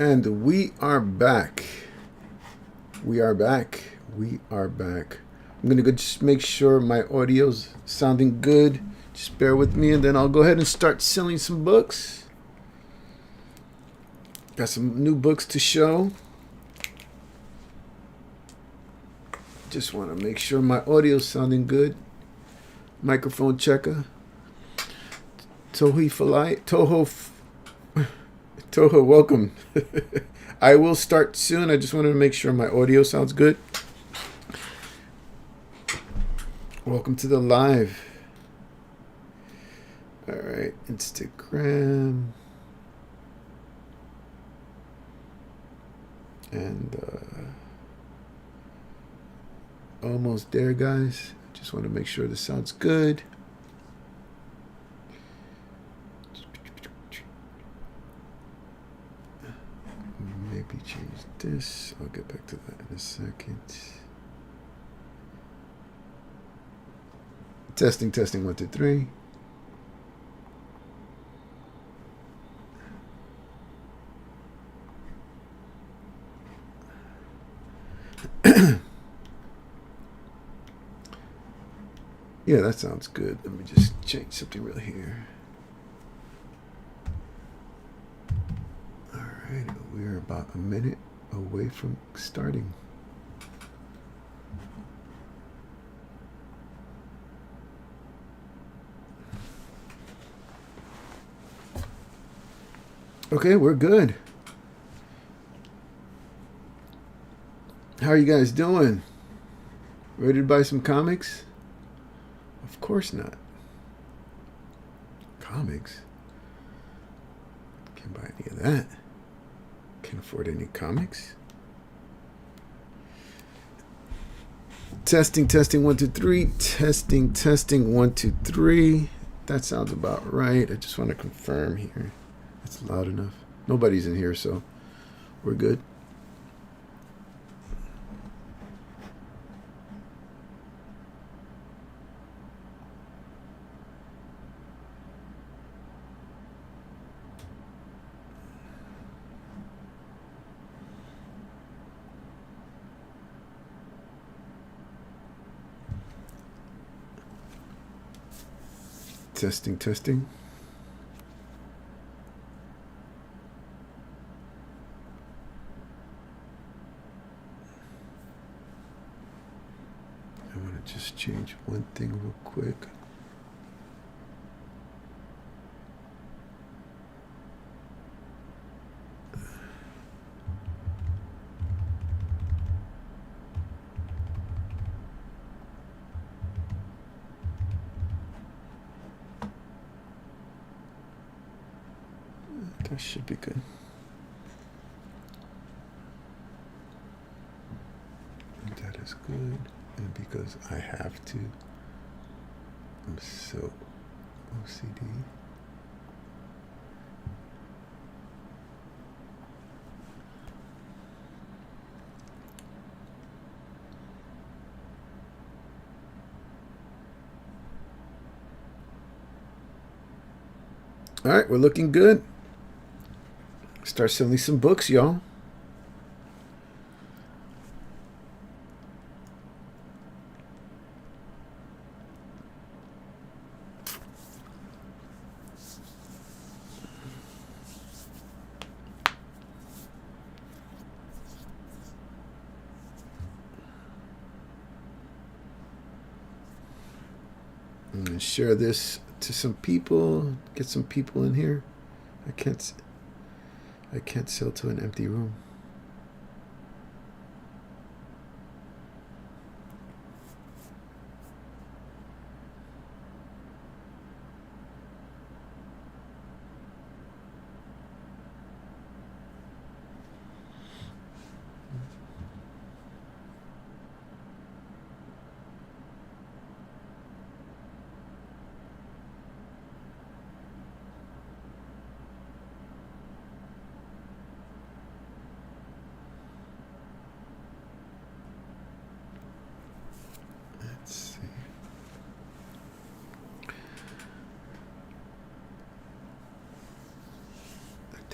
And we are back. We are back. We are back. I'm going to go just make sure my audio's sounding good. Just bear with me, and then I'll go ahead and start selling some books. Got some new books to show. Just want to make sure my audio's sounding good. Microphone checker. Toho, welcome. I will start soon. I just wanted to make sure my audio sounds good. Welcome to the live. All right, Instagram. And almost there, guys. Just want to make sure this sounds good. Maybe change this. I'll get back to that in a second. Testing, 1, 2, 3. Yeah, that sounds good. Let me just change something real here. All right, we're about a minute away from starting. Okay, we're good. How are you guys doing? Ready to buy some comics? Of course not. Comics? Can't buy any of that. Can't afford any comics. Testing, 1, 2, 3. Testing, 1, 2, 3. That sounds about right. I just want to confirm here. It's loud enough. Nobody's in here, so we're good. Testing. I want to just change one thing real quick. That should be good. That is good. And because I have to, I'm so OCD. All right, we're looking good. Start selling some books, y'all. I'm gonna share this to some people. Get some people in here. I can't sell to an empty room.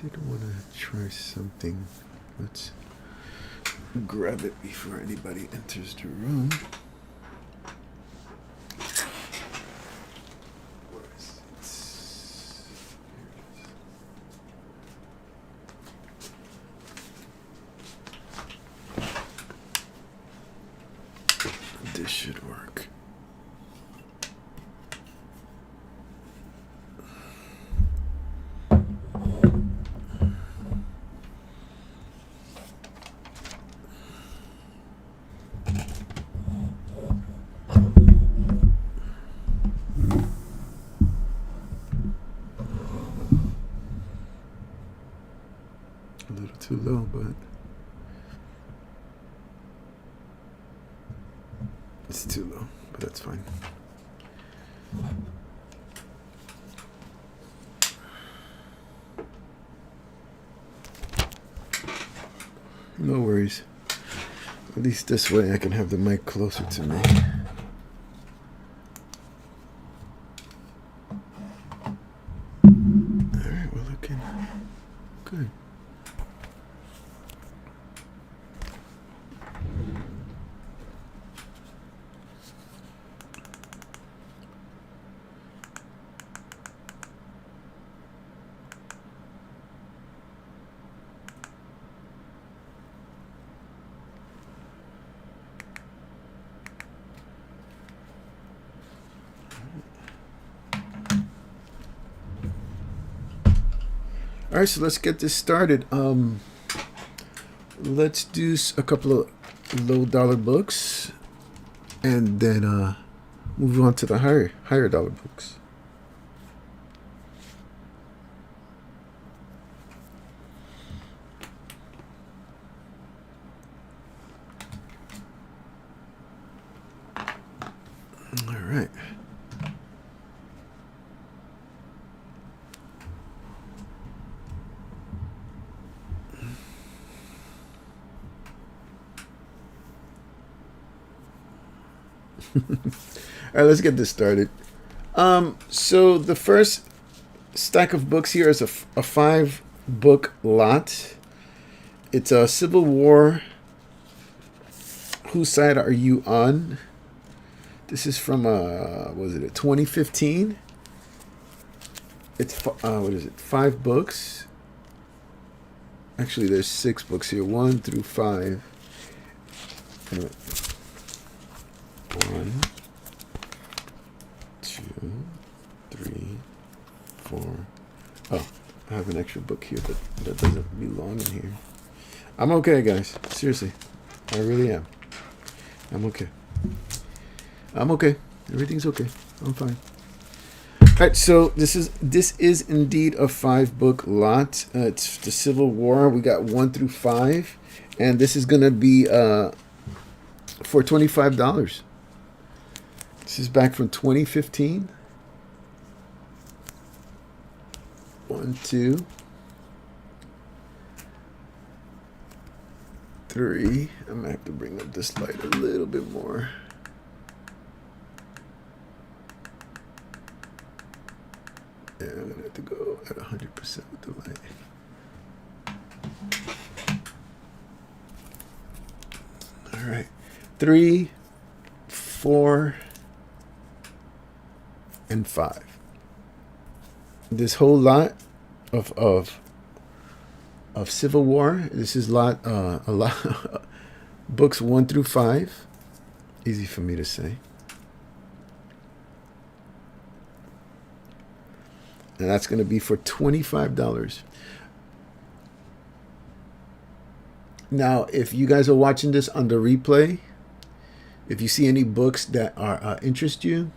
did want to try something. Let's grab it before anybody enters the room. Where is it? This should work. A little too low, but it's too low, but that's fine. No worries. At least this way I can have the mic closer to me. Alright, we're looking good. All right, so let's get this started. Let's do a couple of low dollar books, and then move on to the higher dollar books. All right. All right, let's get this started. So the first stack of books here is a 5-book lot. It's a Civil War. Whose side are you on? This is from was it 2015? It's what is it? 5 books. Actually, there's 6 books here. 1 through 5. Anyway. 1, 2, 3, 4. Oh, I have an extra book here, but that doesn't belong in here. I'm okay, guys. Seriously, I really am. I'm okay. I'm okay. Everything's okay. I'm fine. All right, so this is indeed a 5-book lot. It's the Civil War. We got 1 through 5, and this is gonna be for $25. This is back from 2015. 1, 2, 3. I'm gonna have to bring up this light a little bit more. Yeah, I'm gonna have to go at 100% with the light. All right, 3, 4, and 5. This whole lot of Civil War. This is a lot books 1 through 5. Easy for me to say. And that's going to be for $25. Now, if you guys are watching this on the replay, if you see any books that are interest you,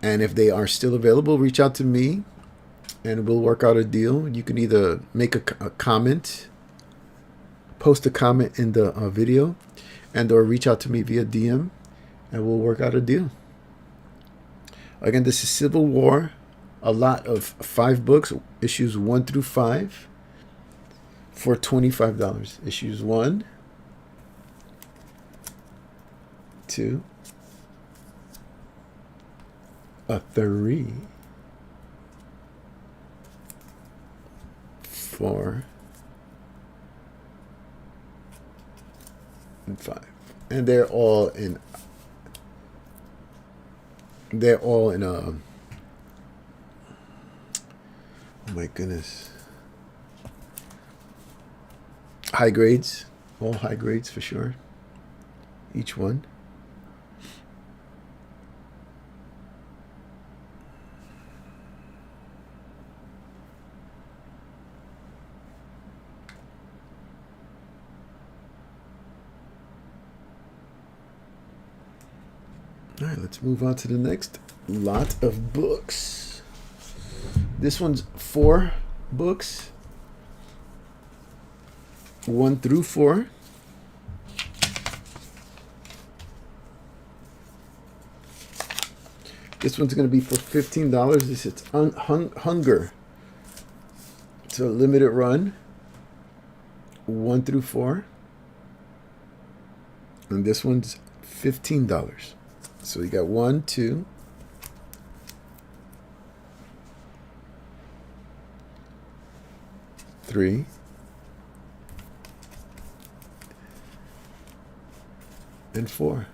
and if they are still available, reach out to me, and we'll work out a deal. You can either make a comment, post a comment in the video, and or reach out to me via DM, and we'll work out a deal. Again, this is Civil War, a lot of 5 books, issues 1 through 5, for $25. Issues 1, 2, 3, 4, and 5. And they're all in oh my goodness, high grades, all high grades for sure, each one. All right, let's move on to the next lot of books. This one's 4 books, 1 through 4. This one's going to be for $15. This is Hunger. It's a limited run, 1 through 4. And this one's $15. So you got 1, 2, 3, and 4.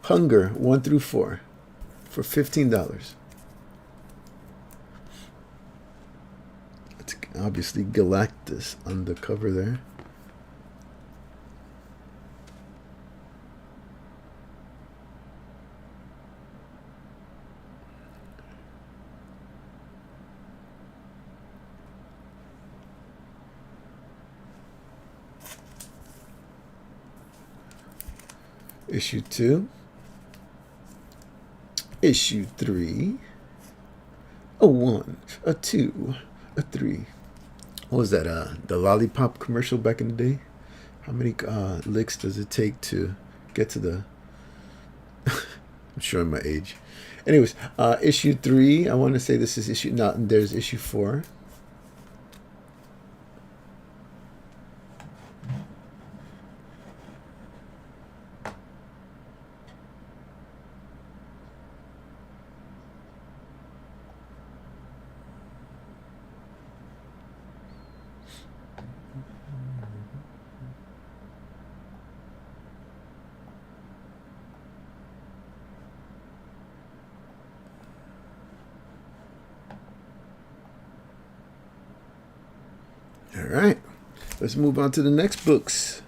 Hunger 1 through 4 for $15. It's obviously Galactus on the cover there. Issue 2, issue 3, a 1, a 2, a 3. What was that? The Lollipop commercial back in the day? How many licks does it take to get to the? I'm showing my age. Anyways, issue 3. I want to say this is issue. No, there's issue 4. All right, let's move on to the next books.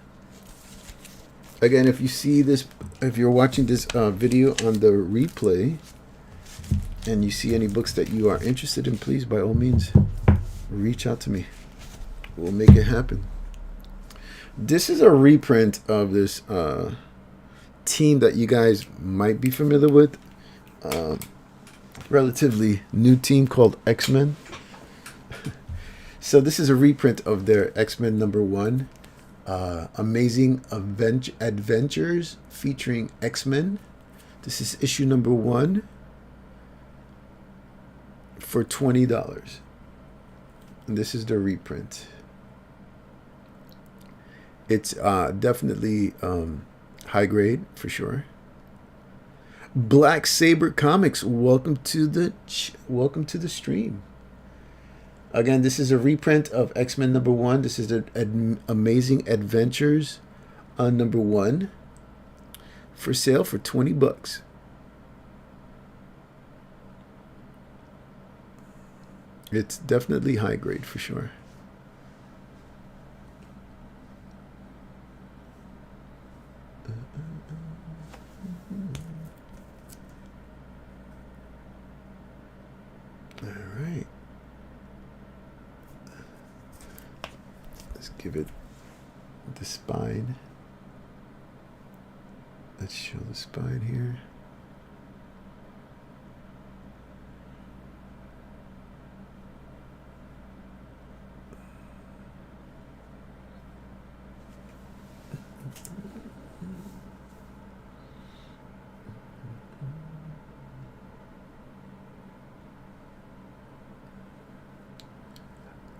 Again, if you see this, if you're watching this video on the replay and you see any books that you are interested in, please, by all means, reach out to me. We'll make it happen. This is a reprint of this team that you guys might be familiar with. Relatively new team called X-Men. So this is a reprint of their X-Men #1, Amazing Adventures featuring X-Men. This is issue #1 for $20. And this is the reprint. It's definitely high grade for sure. Black Saber Comics, welcome to the stream. Again, this is a reprint of X-Men #1. This is the Amazing Adventures #1 for sale for $20. It's definitely high grade for sure. All right. Let's give it the spine. Let's show the spine here.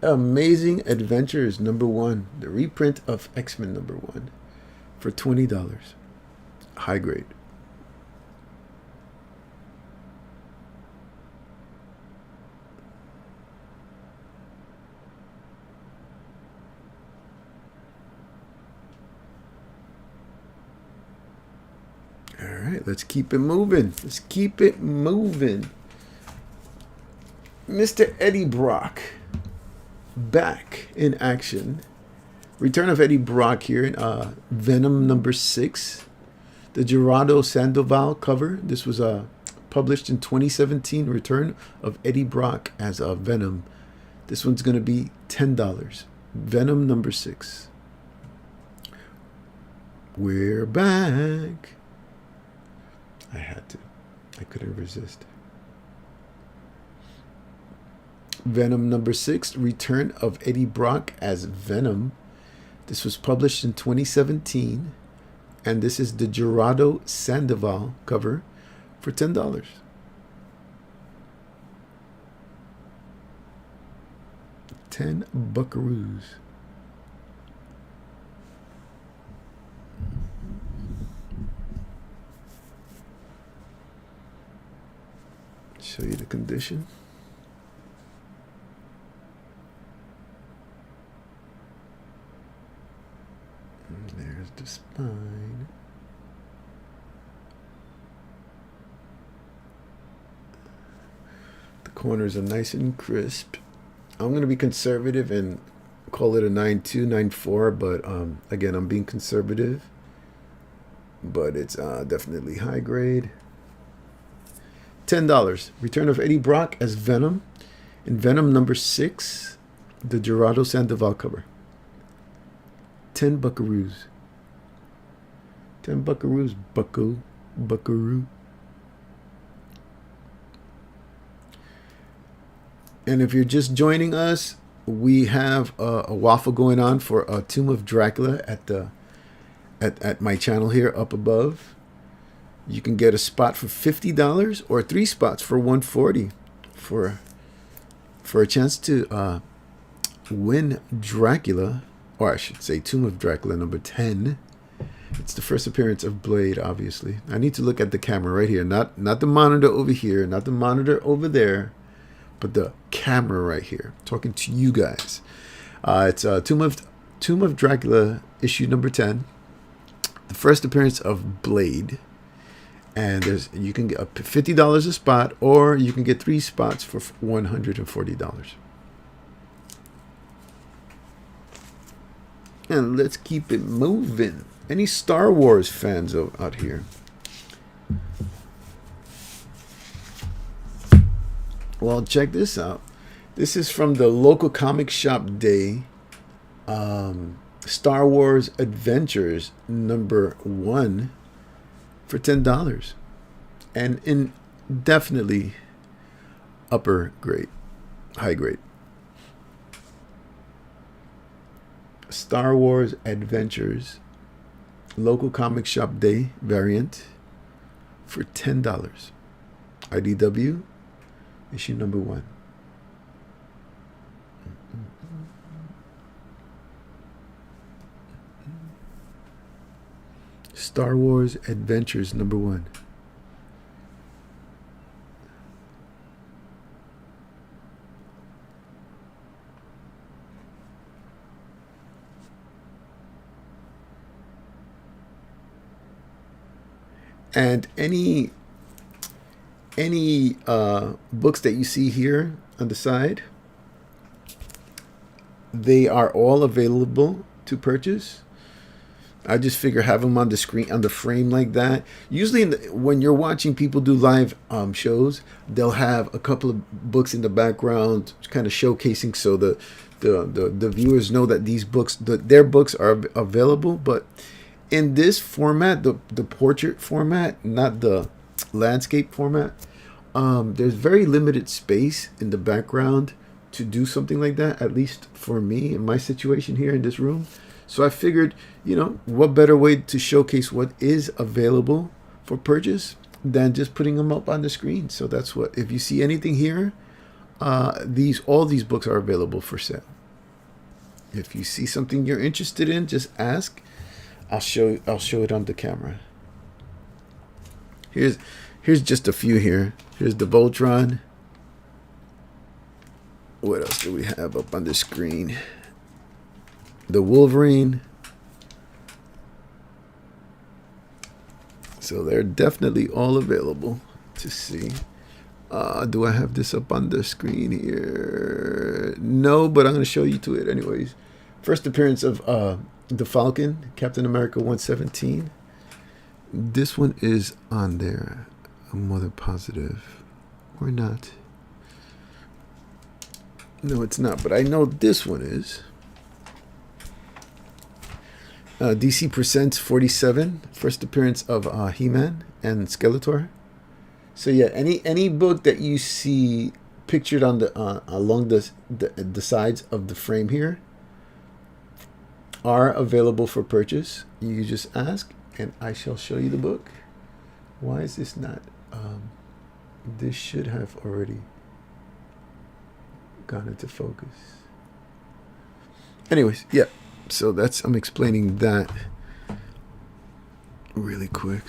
Amazing Adventures #1, the reprint of X-Men #1 for $20. High grade. right, let's keep it moving. Let's keep it moving. Mr. Eddie Brock back in action. Return of Eddie Brock here in Venom #6. The Gerardo Sandoval cover. This was published in 2017. Return of Eddie Brock as Venom. This one's going to be $10. Venom #6. We're back. I had to. I couldn't resist. Venom #6. Return of Eddie Brock as Venom. This was published in 2017. And this is the Gerardo Sandoval cover for $10. $10 buckaroos. Show you the condition. And there's the spine. The corners are nice and crisp. I'm going to be conservative and call it a 9.2, 9.4, but again, I'm being conservative. But it's definitely high grade. $10. Return of Eddie Brock as Venom in Venom #6, the Gerardo Sandoval cover. 10 buckaroos. 10 buckaroos, buckaroo. And if you're just joining us, we have a waffle going on for Tomb of Dracula at my channel here up above. You can get a spot for $50 or 3 spots for $140 for a chance to win Dracula, or I should say Tomb of Dracula #10. It's the first appearance of Blade, obviously. I need to look at the camera right here, not the monitor over here, not the monitor over there, but the camera right here, talking to you guys. It's Tomb of Dracula issue #10, the first appearance of Blade. And you can get $50 a spot, or you can get 3 spots for $140. And let's keep it moving. Any Star Wars fans out here? Well, check this out. This is from the local comic shop day. Star Wars Adventures #1 for $10. And in definitely upper grade, high grade. Star Wars Adventures local comic shop day variant for $10. IDW issue #1. Star Wars Adventures #1. And any books that you see here on the side, they are all available to purchase. I just figure have them on the screen, on the frame like that. Usually when you're watching people do live shows, they'll have a couple of books in the background kind of showcasing, so the viewers know that these books, their books are available. But in this format, the portrait format, not the landscape format, there's very limited space in the background to do something like that, at least for me in my situation here in this room. So I figured, what better way to showcase what is available for purchase than just putting them up on the screen. So that's what, if you see anything here, all these books are available for sale. If you see something you're interested in, just ask. I'll show it on the camera. Here's just a few here. Here's the Voltron. What else do we have up on the screen? The Wolverine. So they're definitely all available to see. Do I have this up on the screen here? No, but I'm going to show you to it anyways. First appearance of the Falcon, Captain America 117. This one is on there. I'm more than positive. Or not. No, it's not, but I know this one is. DC Presents 47. First appearance of He-Man and Skeletor. So yeah, any book that you see pictured on the along the sides of the frame here are available for purchase. You just ask, and I shall show you the book. Why is this not? This should have already gone into focus. Anyways, yeah. So I'm explaining that really quick.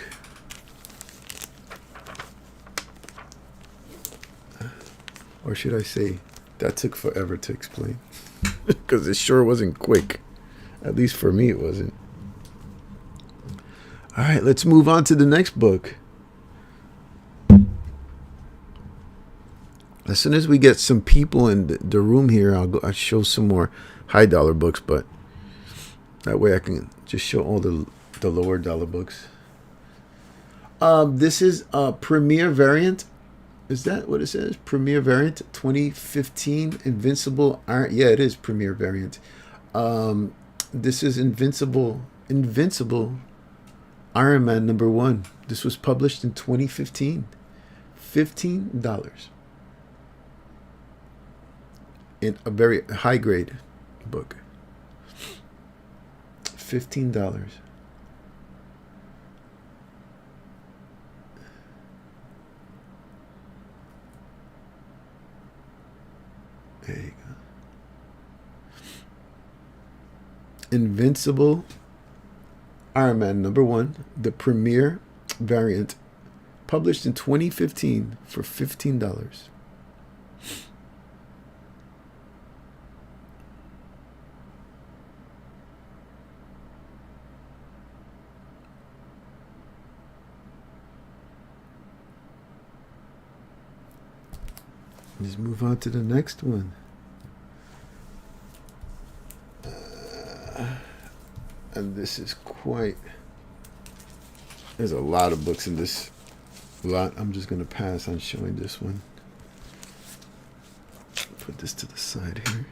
Or should I say, that took forever to explain. Because it sure wasn't quick. At least for me, it wasn't. All right, let's move on to the next book. As soon as we get some people in the room here, I'll show some more high dollar books, but that way I can just show all the lower dollar books. This is a Premier Variant. Is that what it says? Premier Variant 2015 Invincible Iron. Yeah, it is Premier Variant. This is Invincible Iron Man #1. This was published in 2015. $15. In a very high grade book. $15. There you go. Invincible Iron Man #1, the Premier Variant, published in 2015 for $15. Let's move on to the next one. And this is there's a lot of books in this lot. I'm just going to pass on showing this one. Put this to the side here.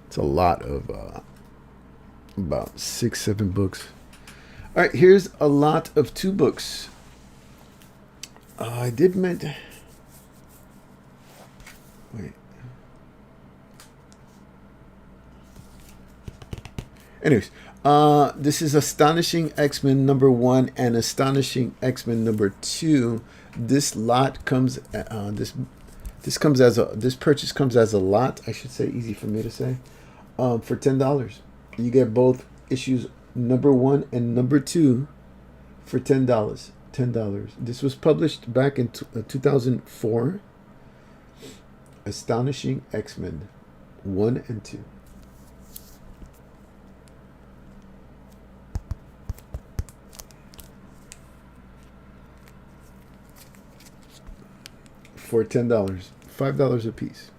It's a lot of about 6-7 books. All right, here's a lot of 2 books. I did meant... Wait. Anyways, this is Astonishing X-Men #1 and Astonishing X-Men #2. This lot comes this purchase comes as a lot, I should say, easy for me to say, for $10. You get both issues #1 and #2 for $10. $10. This was published back in 2004. Astonishing X-Men 1 and 2. For $10. $5 a piece.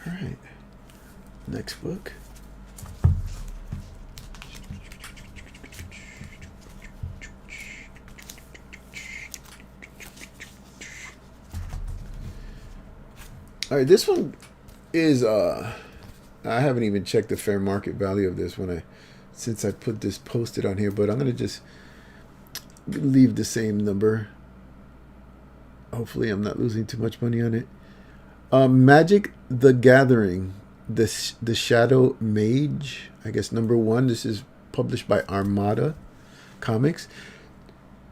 All right. Next book. All right, this one is I haven't even checked the fair market value of this since I put this posted on here, but I'm gonna just leave the same number. Hopefully I'm not losing too much money on it. Magic the Gathering, the Shadow Mage, I guess #1. This is published by Armada Comics.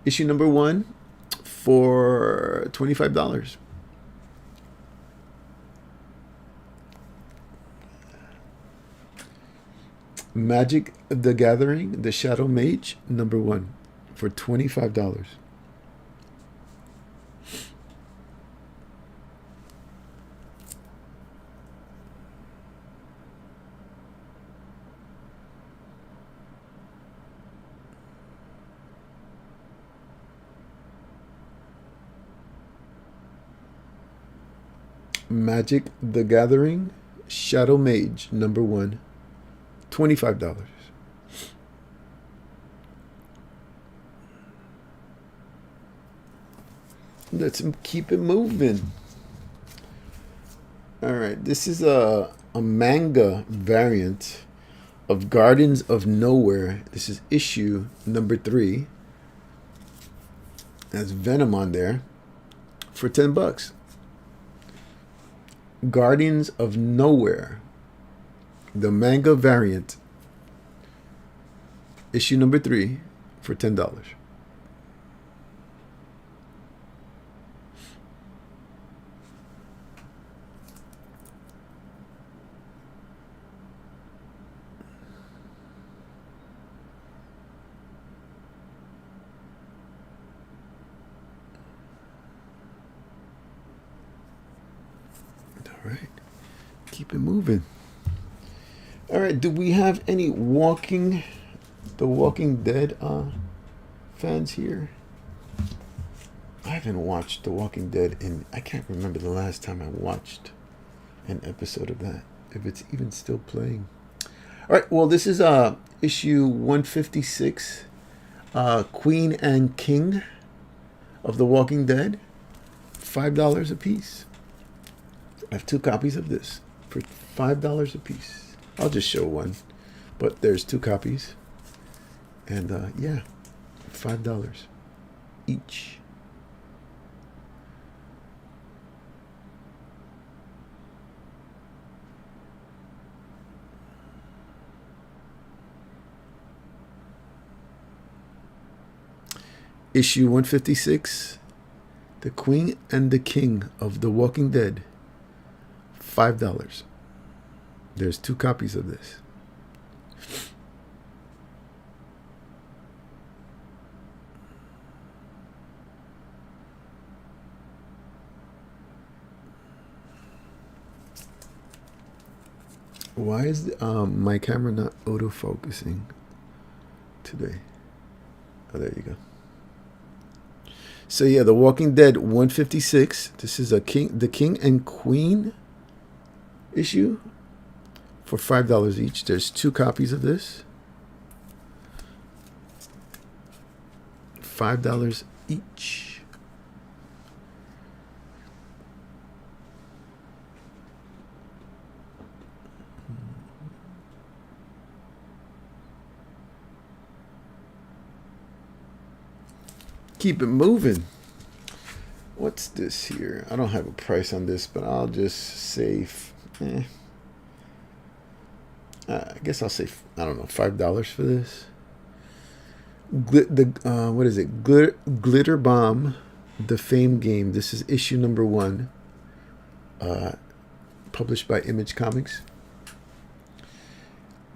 Issue #1 for $25. Magic the Gathering, the Shadow Mage, number 1, for $25. Magic the Gathering, Shadow Mage, number 1, $25. Let's keep it moving. All right, this is a manga variant of Gardens of Nowhere. This is issue number 3. Has Venom on there for $10. Guardians of Nowhere, the manga variant, issue number 3 for $10. All right, keep it moving. All right, do we have any The Walking Dead fans here? I haven't watched The Walking Dead I can't remember the last time I watched an episode of that, if it's even still playing. All right, well, this is issue 156, Queen and King of The Walking Dead, $5 a piece. I have 2 copies of this for $5 a piece. I'll just show one, but there's 2 copies, and yeah, $5 each. Issue 156, The Queen and the King of The Walking Dead, $5. There's 2 copies of this. Why is my camera not autofocusing today? Oh, there you go. So yeah, The Walking Dead 156. This is the King and Queen issue for $5 each. There's 2 copies of this. $5 each. Keep it moving. What's this here? I don't have a price on this, but I'll just say, I guess I'll say, I don't know, $5 for this. What is it? Glitter Bomb, the Fame Game. This is issue number 1, published by Image Comics.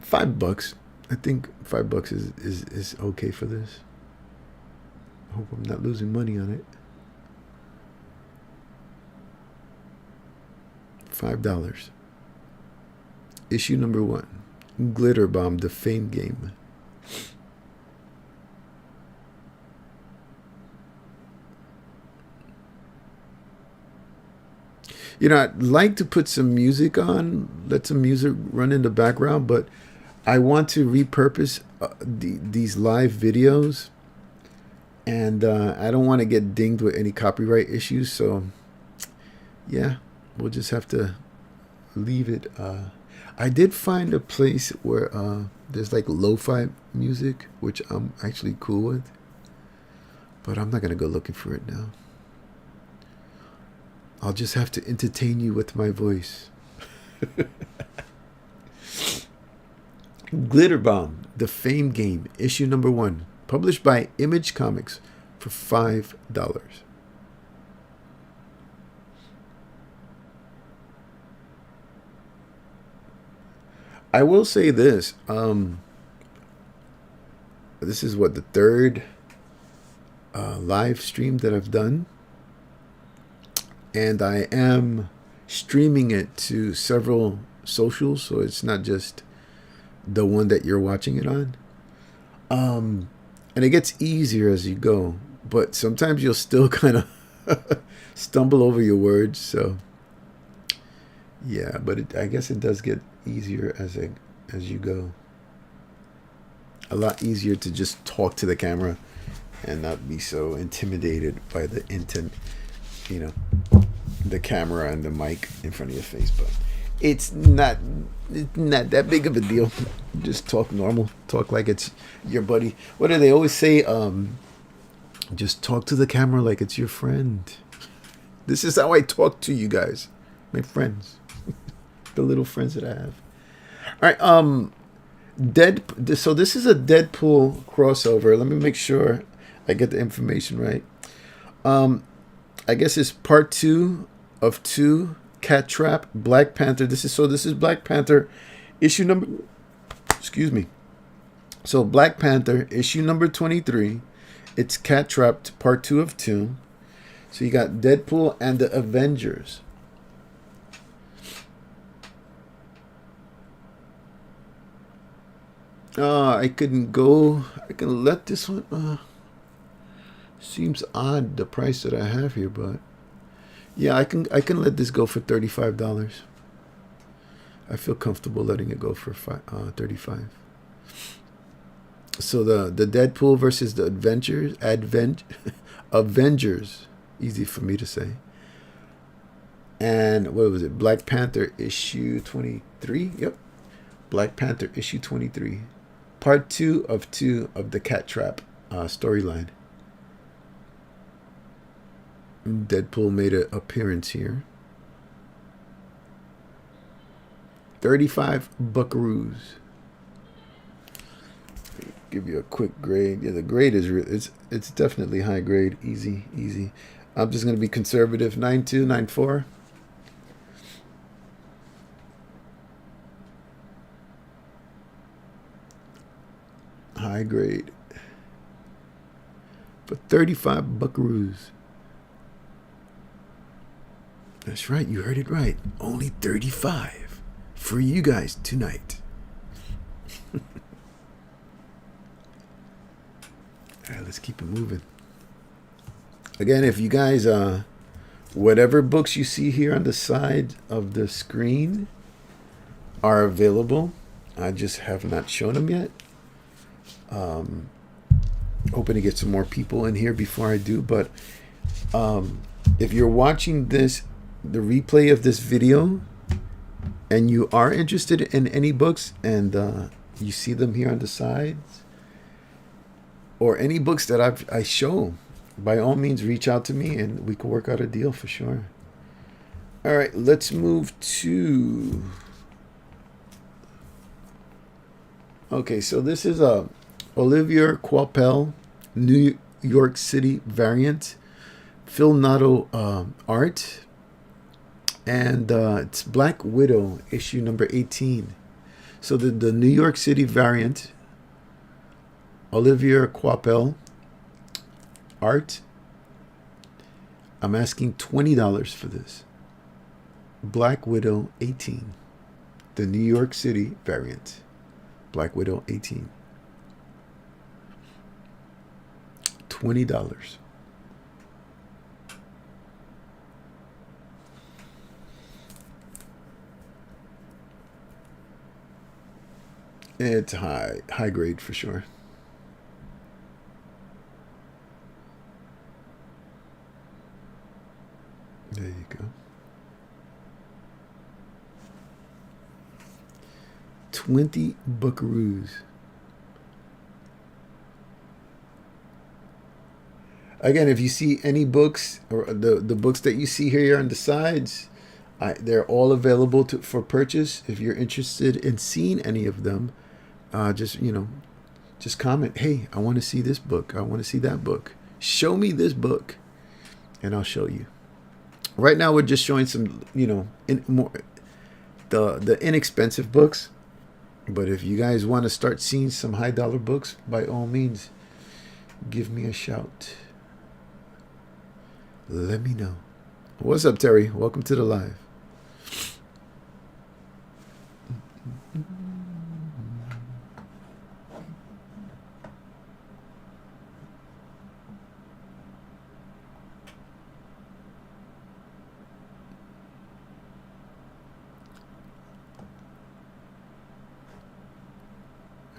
$5. I think $5 is okay for this. I hope I'm not losing money on it. $5. Issue number 1. Glitter Bomb, the Fame Game. You know, I'd like to put some music on, let some music run in the background, but I want to repurpose these live videos. And I don't want to get dinged with any copyright issues. So, yeah, we'll just have to leave it. I did find a place where there's like lo-fi music, which I'm actually cool with. But I'm not going to go looking for it now. I'll just have to entertain you with my voice. Glitter Bomb, the Fame Game, issue number 1. Published by Image Comics for $5. I will say this. This is what the third live stream that I've done, and I am streaming it to several socials, so it's not just the one that you're watching it on. And it gets easier as you go, but sometimes you'll still kind of stumble over your words. So yeah, but I guess it does get easier as you go. A lot easier to just talk to the camera and not be so intimidated by the the camera and the mic in front of your face. But it's not that big of a deal. Just talk normal. Talk like it's your buddy. What do they always say? Just talk to the camera like it's your friend. This is how I talk to you guys, my friends, the little friends that I have. All right. So this is a Deadpool crossover. Let me make sure I get the information right. I guess it's part 2 of 2. Cat Trap, Black Panther. This is Black Panther issue number. Excuse me. So Black Panther issue number 23. It's Cat Trapped part 2 of 2. So you got Deadpool and the Avengers. I can let this one. Seems odd the price that I have here, but yeah, I can let this go for $35. I feel comfortable letting it go for $35. So the Deadpool versus the Avengers, easy for me to say. And what was it? Black Panther issue 23. Yep, Black Panther issue 23, part 2 of the Cat Trap storyline. Deadpool made an appearance here. 35 buckaroos. Give you a quick grade. Yeah, the grade is it's definitely high grade. Easy. I'm just gonna be conservative. 9.2, 9.4. High grade. For 35 buckaroos. That's right, you heard it right. Only 35 for you guys tonight. All right, let's keep it moving. Again, if you guys, whatever books you see here on the side of the screen are available, I just have not shown them yet. Hoping to get some more people in here before I do, but if you're watching the replay of this video and you are interested in any books and you see them here on the sides or any books that I show, by all means reach out to me and we can work out a deal for sure. All right, let's move to, okay, so this is a Olivier Coipel New York City variant, Phil Noto art. And it's Black Widow issue number 18. So the New York City variant, Olivier Coipel art. I'm asking $20 for this. Black Widow 18. The New York City variant. Black Widow 18. $20. It's high grade for sure. There you go. 20 buckaroos. Again, if you see any books or the books that you see here on the sides, they're all available for purchase. If you're interested in seeing any of them, just comment, hey, I want to see this book, I want to see that book, show me this book and I'll show you. Right now we're just showing some the inexpensive books, But if you guys want to start seeing some high dollar books, by all means, give me a shout. Let me know. What's up, Terry? Welcome to the live.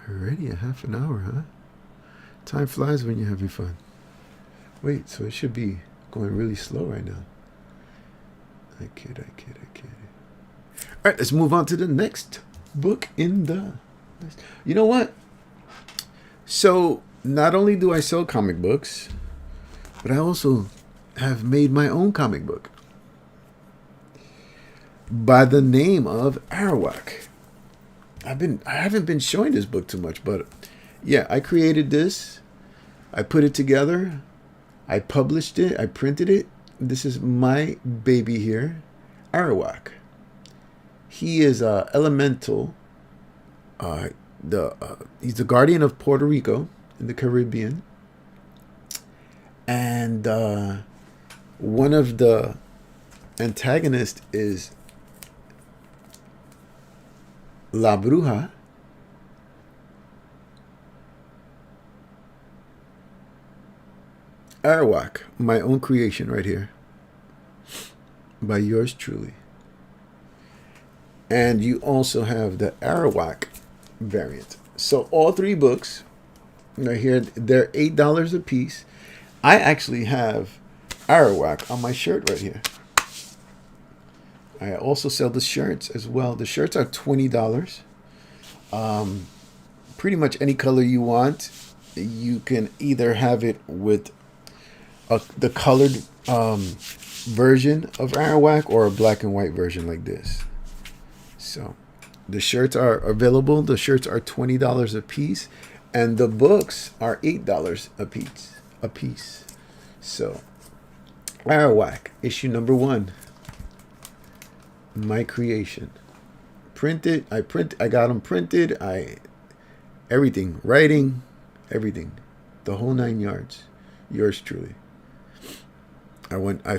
Already a half an hour, huh? Time flies when you're having fun. Wait, so it should be going really slow right now. I kid. All right, let's move on to the next book in the... You know what? So, not only do I sell comic books, but I also have made my own comic book by the name of Arawak. I haven't been showing this book too much, but yeah, I created this. I put it together. I published it. I printed it. This is my baby here, Arawak. He is elemental. He's the guardian of Puerto Rico in the Caribbean, and one of the antagonists is La Bruja. Arawak, my own creation right here, by yours truly. And you also have the Arawak variant. So all three books right here, they're $8 a piece. I actually have Arawak on my shirt right here. I also sell the shirts as well. The shirts are $20. Pretty much any color you want. You can either have it with the colored version of Arawak or a black and white version like this. So the shirts are available. The shirts are $20 a piece, and the books are $8 a piece. So Arawak, issue number 1. My creation. Printed. I got them printed. Everything. Writing. Everything. The whole 9 yards. Yours truly. I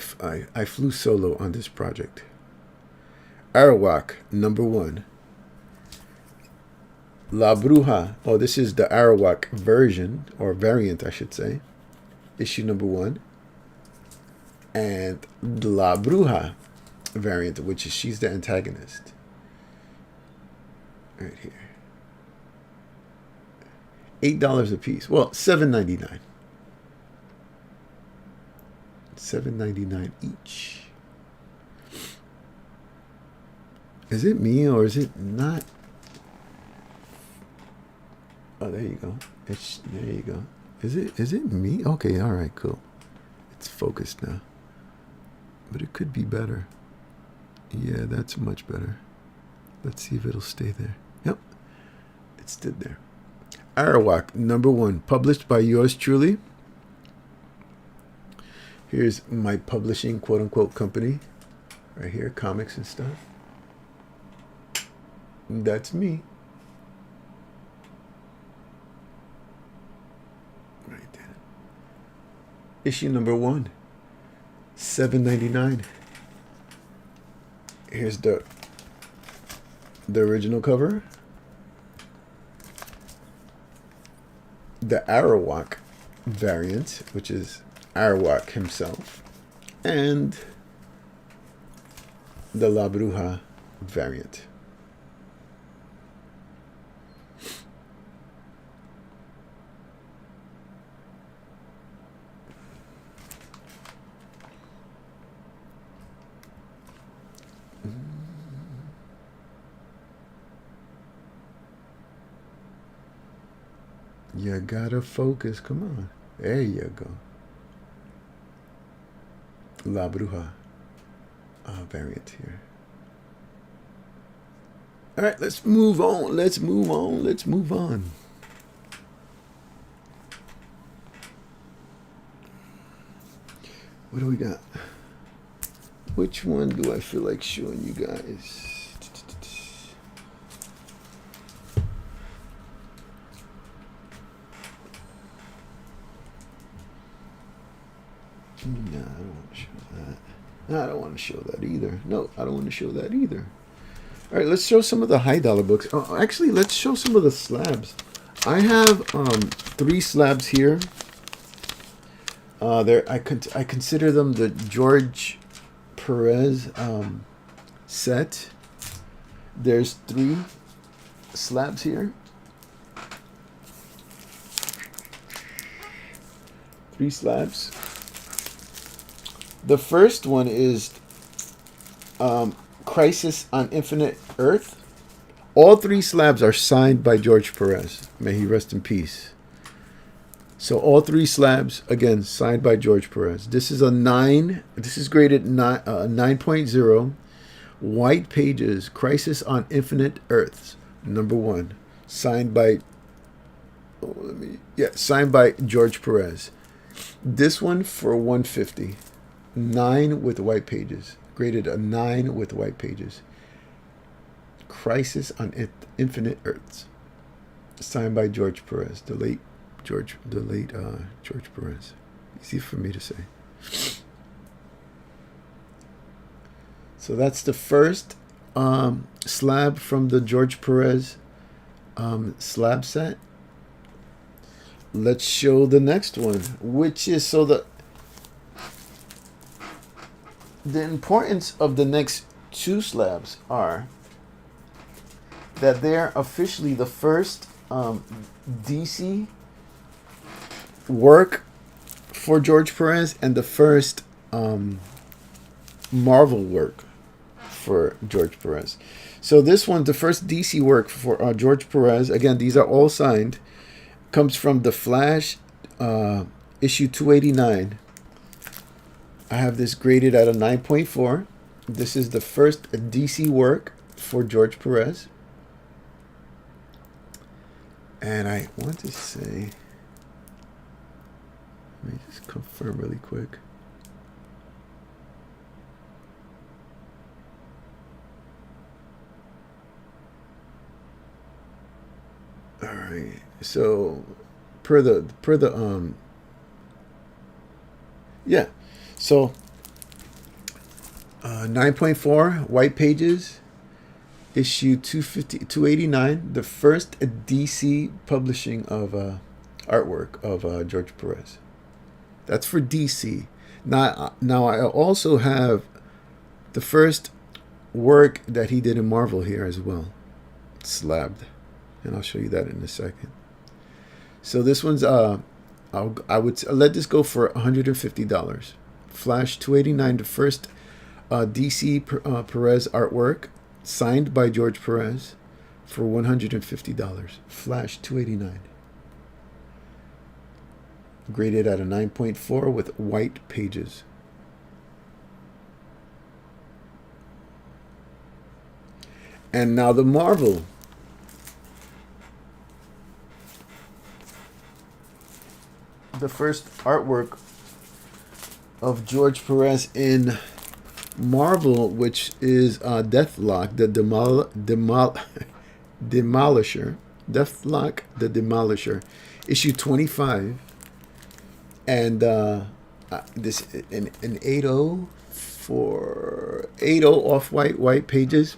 flew solo on this project. Arawak, number 1. La Bruja. Oh, this is the Arawak version, or variant, I should say. Issue number 1. And La Bruja variant, which is she's the antagonist. Right here. $8 a piece. Well, $7.99. $7.99 each. Is it me or is it not? Oh, there you go. There you go. Is it me? Okay, all right, cool. It's focused now. But it could be better. Yeah, that's much better. Let's see if it'll stay there. Yep. It stood there. Arawak, number 1, published by yours truly. Here's my publishing quote-unquote company. Right here, comics and stuff. That's me. Right there. Issue number 1. $7.99. Here's the original cover. The Arawak variant, which is Arawak himself, and the La Bruja variant. You gotta focus. Come on. There you go. La Bruja variant here. All right, let's move on. Let's move on. What do we got? Which one do I feel like showing you guys? No, I don't want to show that. No, I don't want to show that either. No, I don't want to show that either. All right, let's show some of the high dollar books. Oh, actually, let's show some of the slabs. I have 3 slabs here. I consider them the George Perez set. There's 3 slabs here. 3 slabs. The first one is Crisis on Infinite Earth. All 3 slabs are signed by George Perez. May he rest in peace. So all 3 slabs, again, signed by George Perez. This is a 9. This is graded 9.0. White pages, Crisis on Infinite Earths, number 1. Signed by, signed by George Perez. This one for $150. 9 with white pages. Graded a 9 with white pages. Crisis on Infinite Earths. Signed by George Perez, the late George Perez. Easy for me to say. So that's the first slab from the George Perez slab set. Let's show the next one, which is the importance of the next 2 slabs are that they're officially the first DC work for George Perez and the first Marvel work for George Perez. So this one, the first DC work for George Perez, again, these are all signed, comes from The Flash, issue 289. I have this graded at a 9.4. This is the first DC work for George Perez. And I want to say, let me just confirm really quick. All right. So per the So 9.4 white pages, issue 289, the first DC publishing of artwork of George Perez. That's for DC. Now I also have the first work that he did in Marvel here as well, slabbed, and I'll show you that in a second. So this one's I would let this go for $150. Flash 289, the first DC Perez artwork signed by George Perez for $150. Flash 289. Graded at a 9.4 with white pages. And now the Marvel. The first artwork of George Perez in Marvel, which is Deathlock, the Demolisher. Deathlock, the Demolisher, issue 25, and this an 80 for 80 off white pages.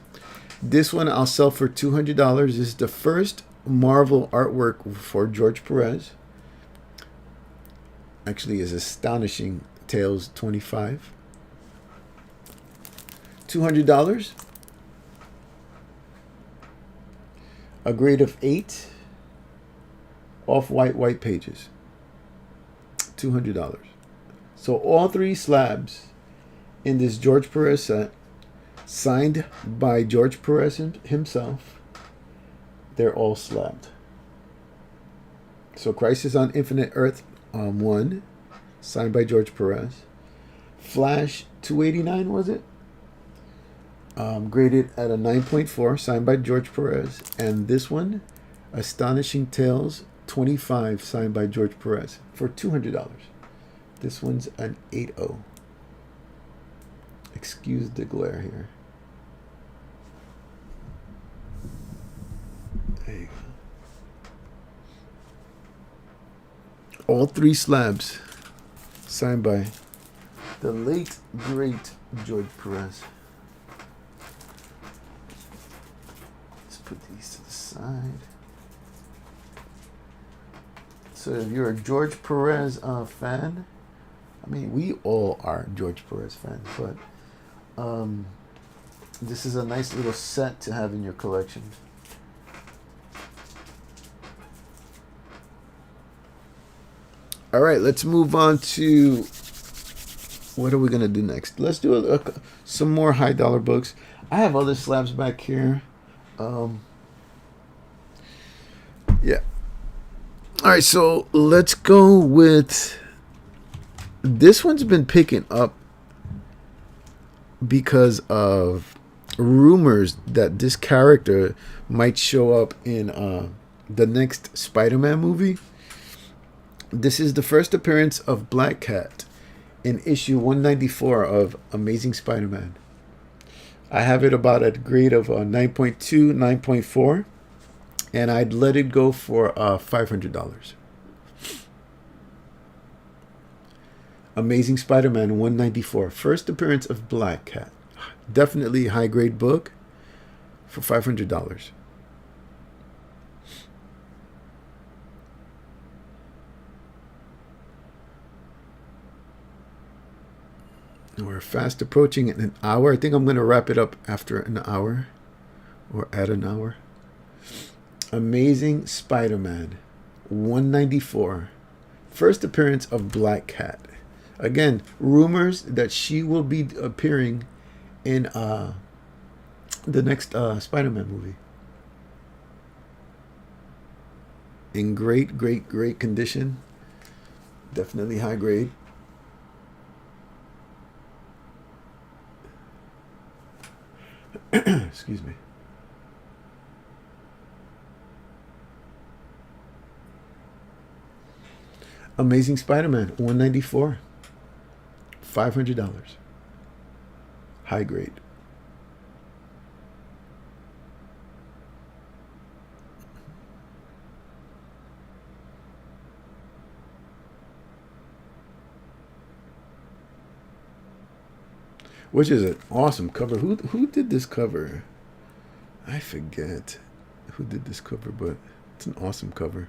This one I'll sell for $200. This is the first Marvel artwork for George Perez. Actually, is Astonishing Tales 25. $200. A grade of 8. Off white pages. $200. So all 3 slabs in this George Perez set, signed by George Perez himself, they're all slabbed. So Crisis on Infinite Earth 1, signed by George Perez. Flash 289, was it? Graded at a 9.4, signed by George Perez. And this one, Astonishing Tales 25, signed by George Perez for $200. This one's an 8.0. Excuse the glare here. There you go. All 3 slabs signed by The late, great George Perez. Let's put these to the side. So if you're a George Perez fan, I mean, we all are George Perez fans, but this is a nice little set to have in your collection. All right, let's move on to what are we gonna do next? Let's do some more high dollar books. I have other slabs back here. Yeah. All right, so let's go with this one's been picking up because of rumors that this character might show up in the next Spider-Man movie. This is the first appearance of Black Cat in issue 194 of Amazing Spider-Man. I have it about at a grade of 9.2, 9.4, and I'd let it go for $500. Amazing Spider-Man 194, first appearance of Black Cat. Definitely high grade book for $500. We're fast approaching an hour. I think I'm going to wrap it up after an hour or at an hour. Amazing Spider-Man 194, first appearance of Black Cat. Again, rumors that she will be appearing in the next Spider-Man movie. In great, great, great condition. Definitely high grade. Excuse me. Amazing Spider-Man 194, $500, high grade. Which is an awesome cover. Who did this cover? I forget who did this cover, but it's an awesome cover.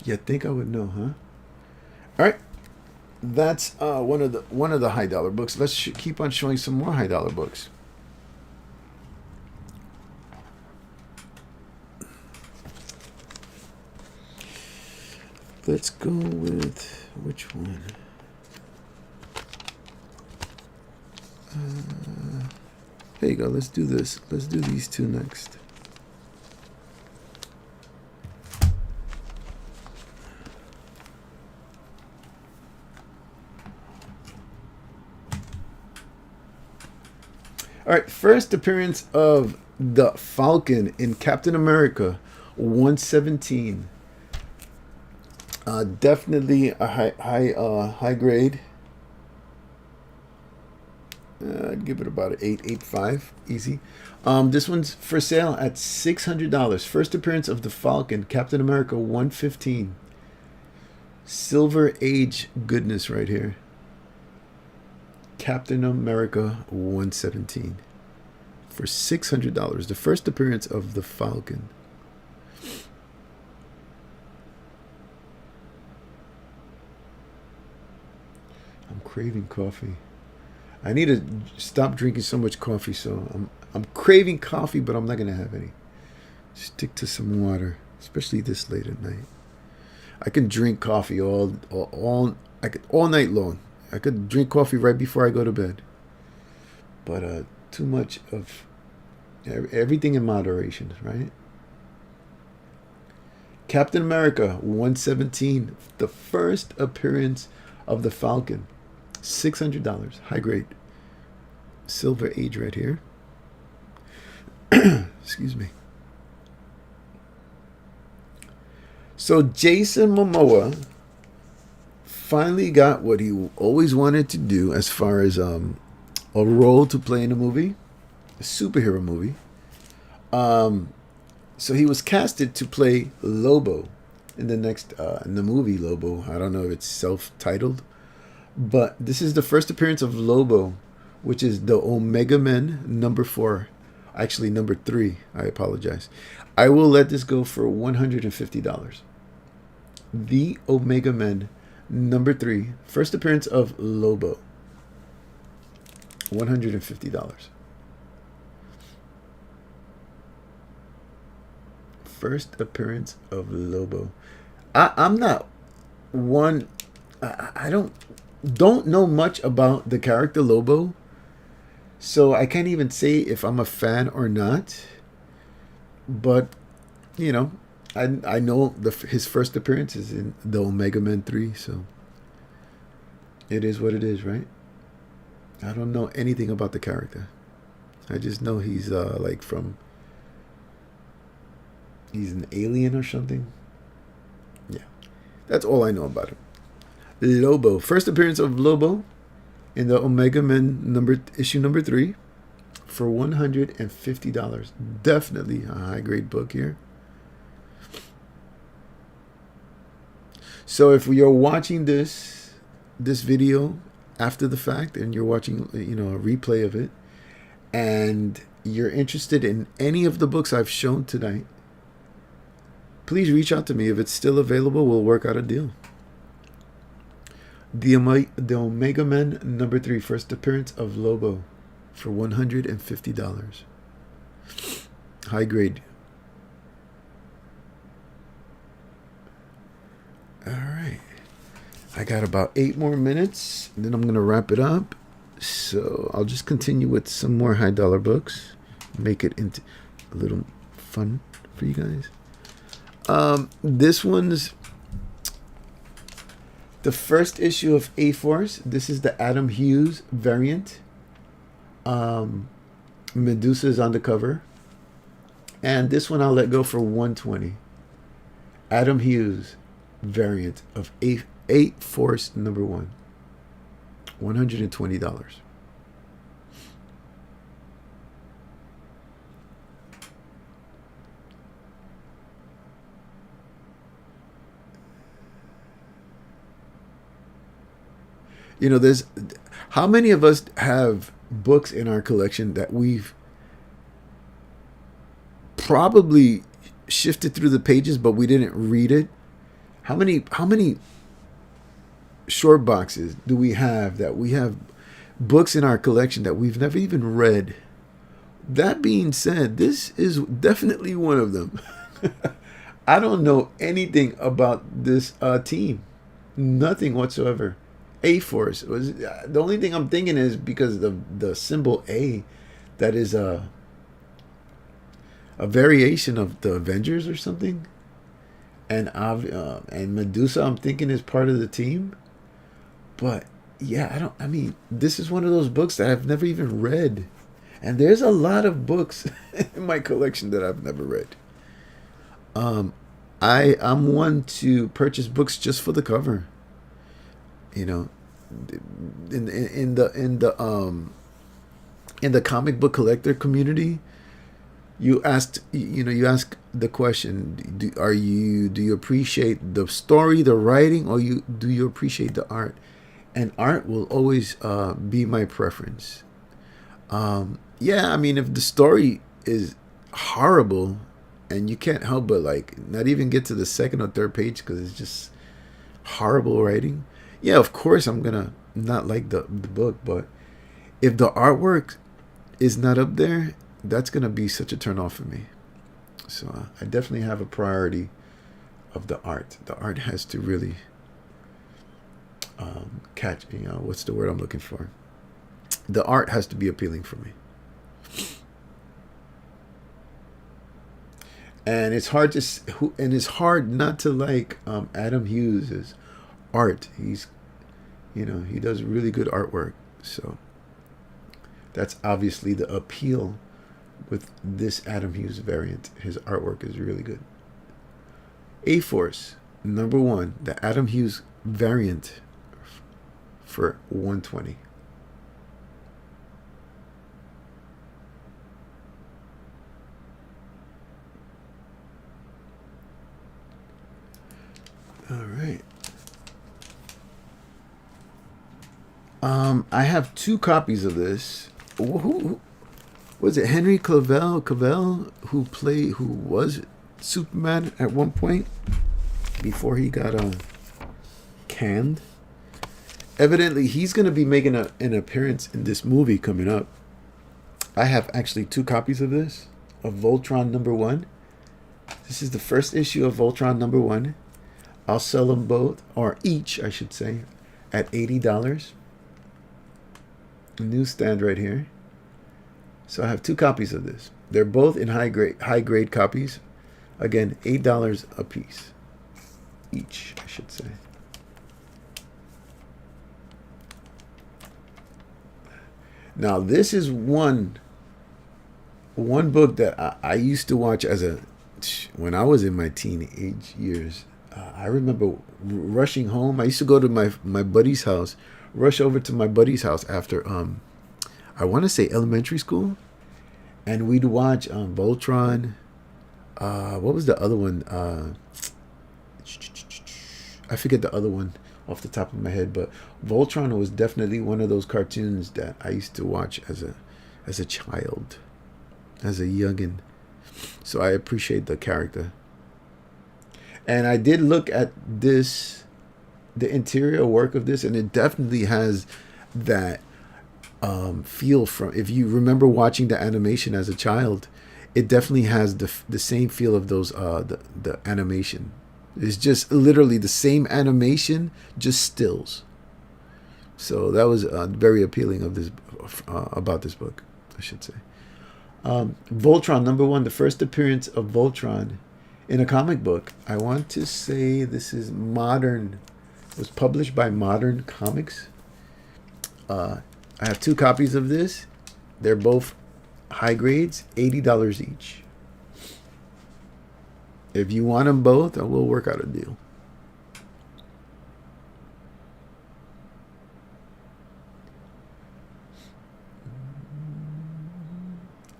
You'd think I would know, huh? All right, that's one of the high dollar books. Let's keep on showing some more high dollar books. Let's go with which one? There you go. Let's do this. Let's do these two next. All right, first appearance of the Falcon in Captain America 117. Definitely a high grade. I'd give it about an 8.5, easy. This one's for sale at $600. First appearance of the Falcon, Captain America 115. Silver Age goodness right here. Captain America 117 for $600. The first appearance of the Falcon. I'm craving coffee. I need to stop drinking so much coffee, so I'm craving coffee, but I'm not gonna have any. Stick to some water, especially this late at night. I can drink coffee all night long. I could drink coffee right before I go to bed. But too much of everything in moderation, right? Captain America 117, the first appearance of the Falcon. $600, high grade. Silver Age right here. Excuse me. So Jason Momoa finally got what he always wanted to do as far as a role to play in a movie, a superhero movie. So he was casted to play Lobo. in the next in the movie Lobo. I don't know if it's self-titled, but this is the first appearance of Lobo, which is the Omega Men #4. Actually, #3. I apologize. I will let this go for $150. The Omega Men #3, first appearance of Lobo. $150. First appearance of Lobo. I'm not one. I don't know much about the character Lobo, so I can't even say if I'm a fan or not. But you know, I know his first appearance is in the Omega Men 3, so it is what it is, right? I don't know anything about the character. I just know he's like from. He's an alien or something. Yeah, that's all I know about him. Lobo, first appearance of Lobo in the Omega Men issue #3 for $150. Definitely a high grade book here. So if you're watching this video after the fact and you're watching a replay of it and you're interested in any of the books I've shown tonight, please reach out to me. If it's still available, we'll work out a deal. The Omega Men #3, first appearance of Lobo for $150. High grade. All right. I got about 8 more minutes, and then I'm going to wrap it up. So I'll just continue with some more high dollar books. Make it into a little fun for you guys. This one's the first issue of A-Force. This is the Adam Hughes variant. Medusa is on the cover. And this one I'll let go for $120. Adam Hughes variant of A-Force #1. $120. There's how many of us have books in our collection that we've probably shifted through the pages but we didn't read it? How many short boxes do we have that we have books in our collection that we've never even read? That being said, this is definitely one of them. I don't know anything about this team. Nothing whatsoever. A-Force was the only thing I'm thinking is because of the symbol A, that is a variation of the Avengers or something, and Medusa I'm thinking is part of the team, but yeah, this is one of those books that I've never even read, and there's a lot of books in my collection that I've never read. I'm one to purchase books just for the cover. In the comic book collector community, you ask the question: do you appreciate the story, the writing, or do you appreciate the art? And art will always be my preference. If the story is horrible and you can't help but not even get to the second or third page because it's just horrible writing, yeah, of course I'm gonna not like the book. But if the artwork is not up there, that's gonna be such a turn off for me. So I definitely have a priority of the art. The art has to really catch. What's the word I'm looking for? The art has to be appealing for me. And it's hard not to like Adam Hughes' art. He does really good artwork. So that's obviously the appeal with this Adam Hughes variant. His artwork is really good. A-Force #1, the Adam Hughes variant for $120. All right. I have 2 copies of this. Who was it? Henry Cavill, who was Superman at one point before he got canned. Evidently, he's going to be making an appearance in this movie coming up. I have actually 2 copies of this, of Voltron #1. This is the first issue of Voltron #1. I'll sell them both, or each, I should say, at $80. Newsstand right here. So I have 2 copies of this. They're both in high grade copies. Again, $8 a piece. Each, I should say. Now, this is one book that I used to watch when I was in my teenage years. I remember rushing home. I used to go to my buddy's house, rush over to my buddy's house after, I want to say elementary school, and we'd watch Voltron. What was the other one? I forget the other one off the top of my head, but Voltron was definitely one of those cartoons that I used to watch as a child, as a youngin. So I appreciate the character. And I did look at this, the interior work of this, and it definitely has that feel from, if you remember watching the animation as a child, it definitely has the same feel of those the animation. It's just literally the same animation, just stills. So that was very appealing of this about this book, I should say. Voltron #1, the first appearance of Voltron in a comic book. I want to say this is Modern. It was published by Modern Comics. I have 2 copies of this. They're both high grades, $80 each. If you want them both, I will work out a deal.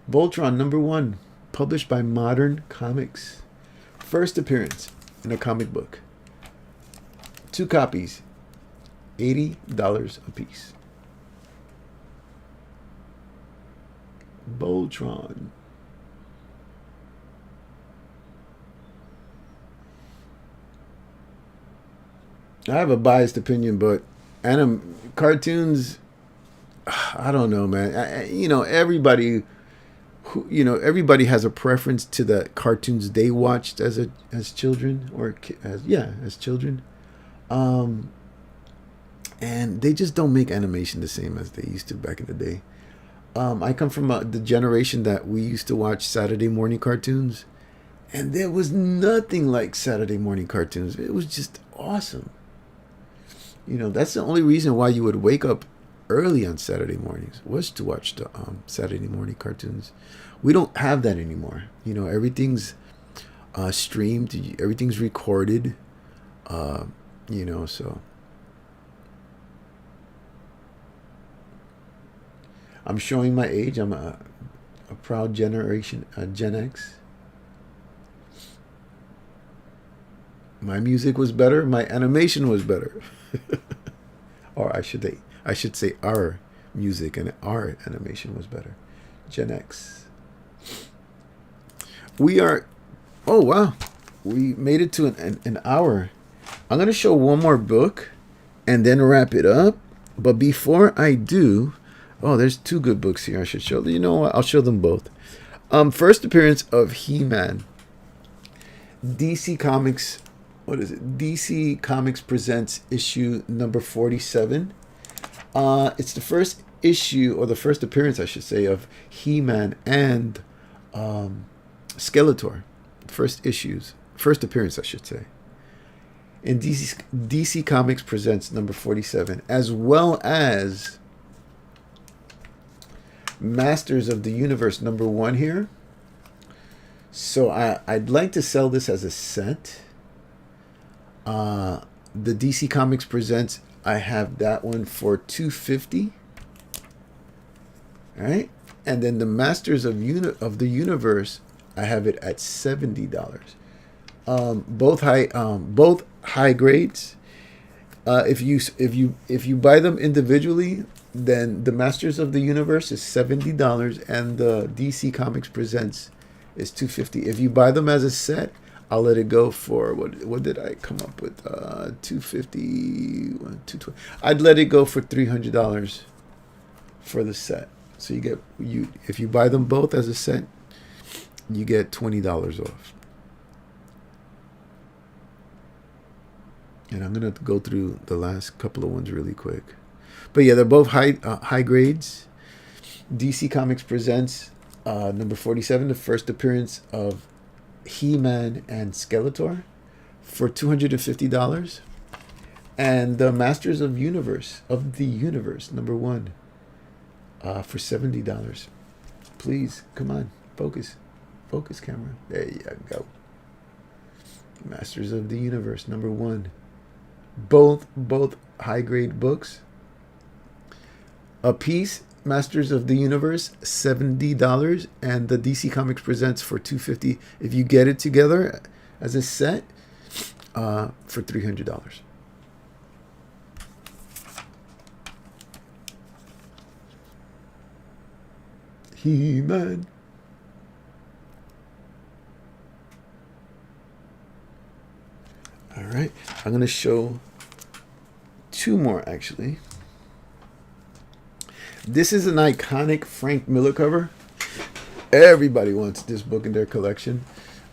Voltron #1, published by Modern Comics. First appearance in a comic book. 2 copies, $80 a piece. Voltron. I have a biased opinion, but cartoons, I don't know, man. Everybody has a preference to the cartoons they watched as children, or as children. And they just don't make animation the same as they used to back in the day. I come from the generation that we used to watch Saturday morning cartoons, and there was nothing like Saturday morning cartoons. It was just awesome. That's the only reason why you would wake up early on Saturday mornings, was to watch the Saturday morning cartoons. We don't have that anymore. Everything's streamed, everything's recorded. So I'm showing my age. I'm a proud generation, Gen X. My music was better. My animation was better. Or I should say our music and our animation was better. Gen X. Oh wow, we made it to an hour. I'm going to show one more book and then wrap it up. But before I do, there's 2 good books here I should show. You know what? I'll show them both. First appearance of He-Man. DC Comics. What is it? DC Comics presents issue number 47. It's the first issue, or the first appearance, I should say, of He-Man and Skeletor. First appearance, I should say. And DC Comics presents number 47, as well as Masters of the Universe #1 here. So I'd like to sell this as a set. The DC Comics presents, I have that one for $250. All right, and then the Masters of the Universe, I have it at $70. both high grades. If you buy them individually, then the Masters of the Universe is $70, and the DC Comics Presents is $250. If you buy them as a set, I'll let it go for what did I come up with? $250, $220. I'd let it go for $300 for the set. So if you buy them both as a set, you get $20 off. And I'm gonna go through the last couple of ones really quick. But yeah, they're both high grades. DC Comics Presents number 47, the first appearance of He-Man and Skeletor, for $250. And the Masters of the Universe number 1 for $70. Please, come on, focus camera. There you go. Masters of the Universe number 1. Both high grade books. A piece, Masters of the Universe, $70, and the DC Comics Presents for $250. If you get it together as a set, for $300. He-Man. All right, I'm going to show 2 more actually. This is an iconic Frank Miller cover. Everybody wants this book in their collection.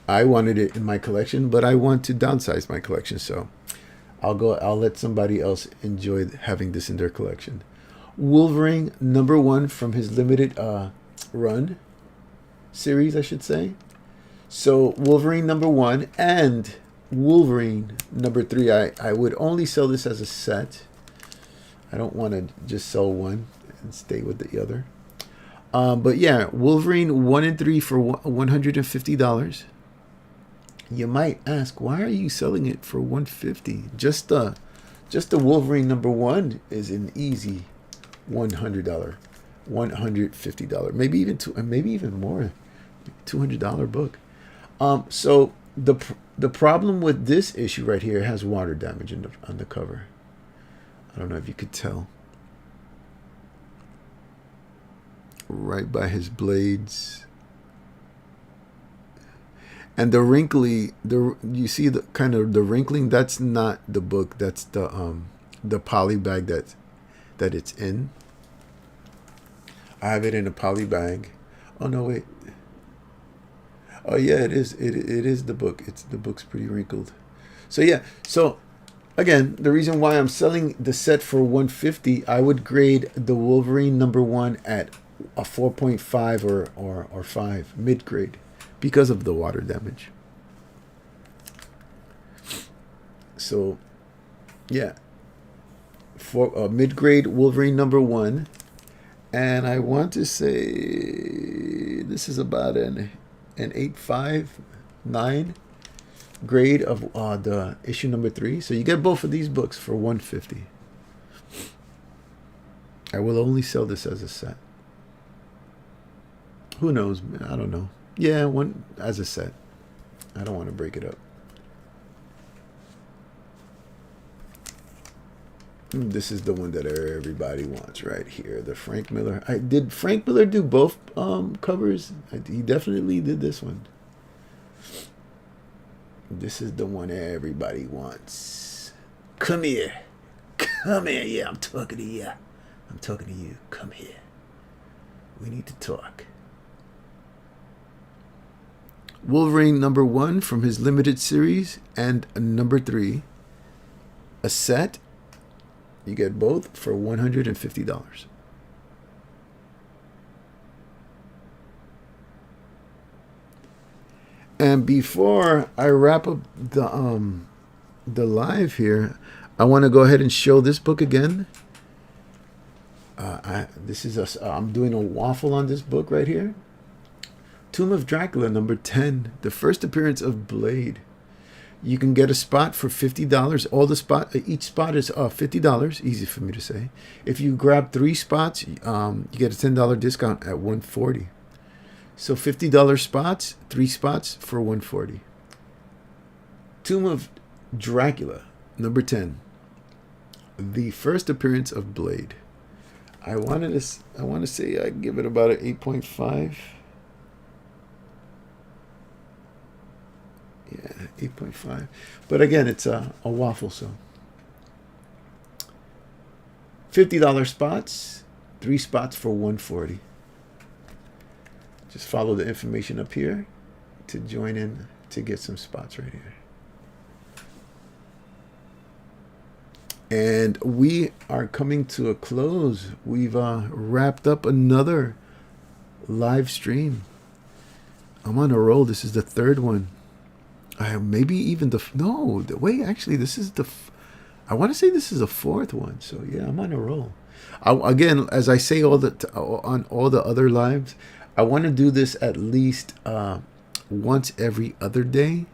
I wanted it in my collection, but I want to downsize my collection, so I'll let somebody else enjoy having this in their collection. Wolverine number 1 from his limited run series, I should say. So Wolverine number 1 and Wolverine number 3. I would only sell this as a set. I don't want to just sell one and stay with the other. But yeah, Wolverine 1 and 3 for $150. You might ask, why are you selling it for $150? Just the Wolverine number 1 is an easy $100, $150, maybe even more, $200 book. So the problem with this issue right here, has water damage on the cover. I don't know if you could tell. Right by his blades. And you see the kind of the wrinkling. That's not the book. That's the poly bag that it's in. I have it in a poly bag. Oh no, wait. Oh yeah, it is. It is the book. The book's pretty wrinkled. So yeah. So again, the reason why I'm selling the set for $150, I would grade the Wolverine number 1 at a 4.5 or 5, mid grade, because of the water damage. So yeah, for a mid grade Wolverine number 1, and I want to say this is about an 8.5, 9 grade of the issue number 3. So you get both of these books for $150. I will only sell this as a set. Who knows? I don't know. Yeah, one as a set. I don't want to break it up. This is the one that everybody wants right here. The Frank Miller. Did Frank Miller do both covers? He definitely did this one. This is the one everybody wants. Come here. Come here. Yeah, I'm talking to you. I'm talking to you. Come here. We need to talk. Wolverine number 1 from his limited series, and number 3, a set. You get both for $150. And before I wrap up the live here, I want to go ahead and show this book again. I'm doing a waffle on this book right here. Tomb of Dracula number 10, the first appearance of Blade. You can get a spot for $50. Each spot is $50. Easy for me to say. If you grab 3 spots, you get a $10 discount at $140. So $50 spots, 3 spots for $140. Tomb of Dracula, number 10. The first appearance of Blade. I want to say I give it about an 8.5. Yeah, 8.5. But again, it's a waffle, so. $50 spots, 3 spots for $140. Just follow the information up here to join in to get some spots right here. And we are coming to a close. We've wrapped up another live stream. I'm on a roll. This is the third one. Maybe even actually, this is I want to say this is the fourth one. So yeah, I'm on a roll. Again, as I say on all the other lives, I want to do this at least once every other day.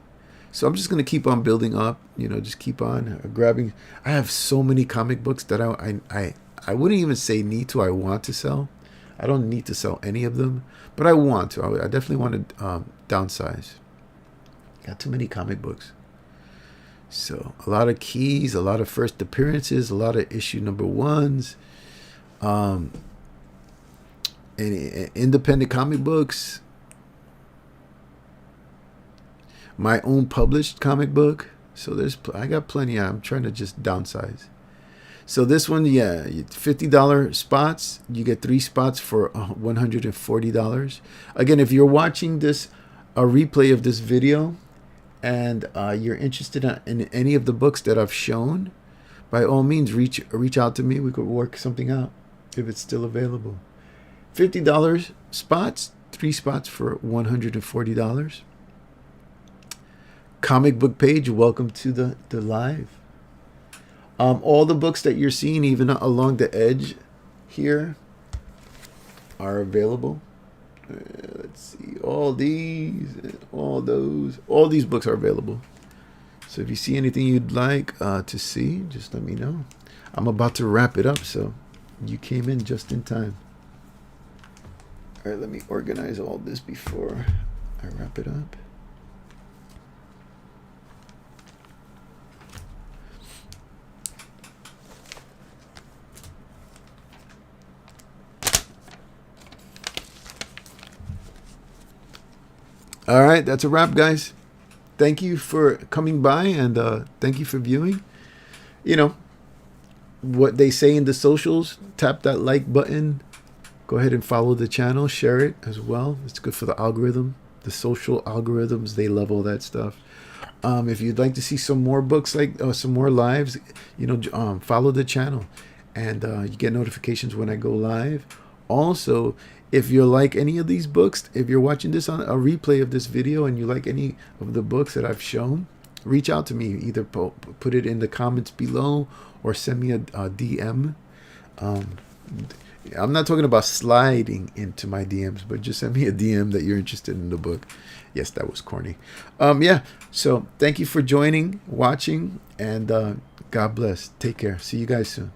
So I'm just going to keep on building up, just keep on grabbing. I have so many comic books that I wouldn't even say need to. I want to sell. I don't need to sell any of them, but I want to. I definitely want to downsize. Got too many comic books. So a lot of keys, a lot of first appearances, a lot of issue number 1s, and independent comic books. My own published comic book. So I got plenty. I'm trying to just downsize. So this one, yeah, $50 spots. You get 3 spots for $140. Again, if you're watching a replay of this video, and you're interested in any of the books that I've shown, by all means, reach out to me. We could work something out if it's still available. $50 spots, 3 spots for $140. Comic book page, welcome to the live. All the books that you're seeing, even along the edge here, are available. Let's see, all these, all those, all these books are available. So if you see anything you'd like to see, just let me know. I'm about to wrap it up, so you came in just in time. All right, let me organize all this before I wrap it up. All right, that's a wrap, guys. Thank you for coming by, and thank you for viewing. What they say in the socials, tap that like button. Go ahead and follow the channel, share it as well. It's good for the algorithm. The social algorithms, they love all that stuff. If you'd like to see some more books, some more lives, follow the channel, and you get notifications when I go live. Also, if you like any of these books, if you're watching this on a replay of this video and you like any of the books that I've shown, reach out to me. Either put it in the comments below or send me a DM. I'm not talking about sliding into my DMs, but just send me a DM that you're interested in the book. Yes, that was corny. Yeah, so thank you for joining, watching, and God bless. Take care. See you guys soon.